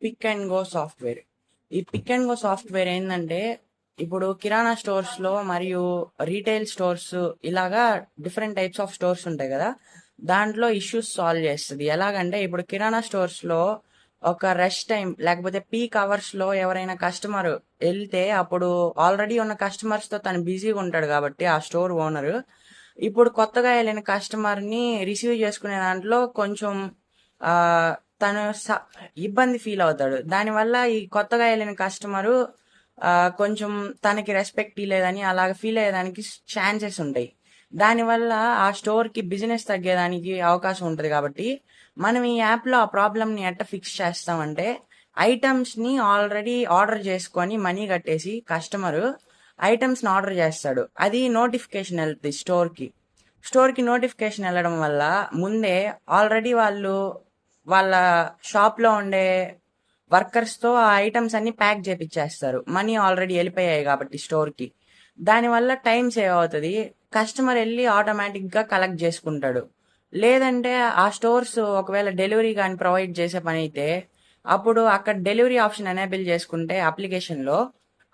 Pick and go software. ఈ pick and go software ఏంటంటే, ఇప్పుడు కిరాణా స్టోర్స్ లో మరియు రీటైల్ స్టోర్స్ ఇలాగా డిఫరెంట్ టైప్స్ ఆఫ్ స్టోర్స్ ఉంటాయి కదా. దాంట్లో ఇష్యూస్ సాల్వ్ చేస్తుంది. ఎలాగంటే ఇప్పుడు కిరాణా స్టోర్స్ లో ఒక రష్ టైం లేకపోతే పీక్ అవర్స్ లో ఎవరైనా కస్టమర్ వెళ్తే అప్పుడు ఆల్రెడీ ఉన్న కస్టమర్స్ తో తను బిజీగా ఉంటాడు కాబట్టి ఆ స్టోర్ ఓనర్ ఇప్పుడు కొత్తగా వెళ్ళిన కస్టమర్ ని రిసీవ్ చేసుకునే దాంట్లో కొంచెం ఆ తను ఇబ్బంది ఫీల్ అవుతాడు. దానివల్ల ఈ కొత్తగా వెళ్ళిన కస్టమరు కొంచెం తనకి రెస్పెక్ట్ ఇవ్వలేదని అలాగ ఫీల్ అయ్యేదానికి ఛాన్సెస్ ఉంటాయి. దానివల్ల ఆ స్టోర్ కి బిజినెస్ తగ్గేదానికి అవకాశం ఉంటుంది. కాబట్టి మనం ఈ యాప్ లో ఆ ప్రాబ్లమ్ ని ఎట్ట ఫిక్స్ చేస్తామంటే, ఐటమ్స్ ని ఆల్రెడీ ఆర్డర్ చేసుకొని మనీ కట్టేసి కస్టమర్ ఐటమ్స్ ని ఆర్డర్ చేస్తాడు. అది నోటిఫికేషన్ వెళ్తుంది స్టోర్ కి నోటిఫికేషన్ వెళ్ళడం వల్ల ముందే ఆల్రెడీ వాళ్ళు వాళ్ళ షాప్ లో ఉండే వర్కర్స్ తో ఆ ఐటమ్స్ అన్ని ప్యాక్ చేపిచ్చేస్తారు. మనీ ఆల్రెడీ వెళ్ళిపోయాయి కాబట్టి స్టోర్ కి. దానివల్ల టైం సేవ్ అవుతుంది. కస్టమర్ వెళ్ళి ఆటోమేటిక్ గా కలెక్ట్ చేసుకుంటాడు. లేదంటే ఆ స్టోర్స్ ఒకవేళ డెలివరీ కానీ ప్రొవైడ్ చేసే పని అయితే అప్పుడు అక్కడ డెలివరీ ఆప్షన్ ఎనేబుల్ చేసుకుంటే అప్లికేషన్ లో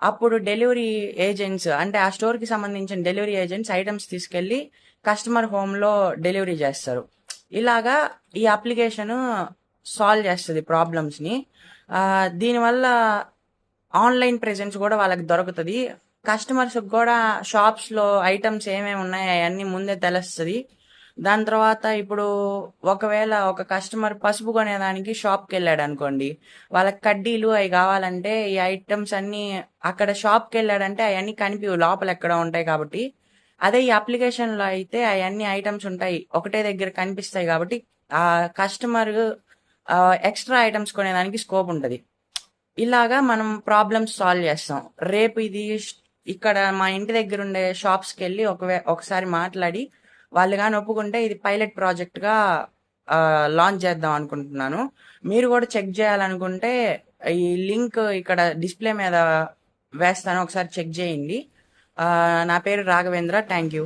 అప్పుడు డెలివరీ ఏజెంట్స్ అంటే ఆ స్టోర్ కి సంబంధించిన డెలివరీ ఏజెంట్స్ ఐటమ్స్ తీసుకెళ్లి కస్టమర్ హోమ్ లో డెలివరీ చేస్తారు. ఇలాగా ఈ అప్లికేషన్ సాల్వ్ చేస్తుంది ప్రాబ్లమ్స్ ని. దీనివల్ల ఆన్లైన్ ప్రెజెన్స్ కూడా వాళ్ళకి దొరుకుతుంది. కస్టమర్స్ కూడా షాప్స్ లో ఐటమ్స్ ఏమేమి ఉన్నాయి అవన్నీ ముందే తెలుస్తుంది. దాని తర్వాత ఇప్పుడు ఒకవేళ ఒక కస్టమర్ పసుపు కొనేదానికి షాప్కి వెళ్ళాడు అనుకోండి, వాళ్ళకి కడ్డీలు అవి కావాలంటే ఈ ఐటమ్స్ అన్ని అక్కడ షాప్కి వెళ్ళాడంటే అవన్నీ కనిపివు, లోపల ఎక్కడ ఉంటాయి కాబట్టి. అదే ఈ అప్లికేషన్ లో అయితే అవన్నీ ఐటమ్స్ ఉంటాయి, ఒకటే దగ్గర కనిపిస్తాయి కాబట్టి ఆ కస్టమర్ ఎక్స్ట్రా ఐటమ్స్ కొనేదానికి స్కోప్ ఉంటది. ఇలాగా మనం ప్రాబ్లమ్స్ సాల్వ్ చేస్తాం. రేపు ఇది ఇక్కడ మా ఇంటి దగ్గర ఉండే షాప్స్ కి వెళ్ళి ఒకసారి మాట్లాడి వాళ్ళు కానీ ఒప్పుకుంటే ఇది పైలట్ ప్రాజెక్ట్ గా లాంచ్ చేద్దాం అనుకుంటున్నాను. మీరు కూడా చెక్ చేయాలనుకుంటే ఈ లింక్ ఇక్కడ డిస్ప్లే మీద వేస్తాను, ఒకసారి చెక్ చేయండి. నా పేరు రాఘవేంద్ర. Thank you.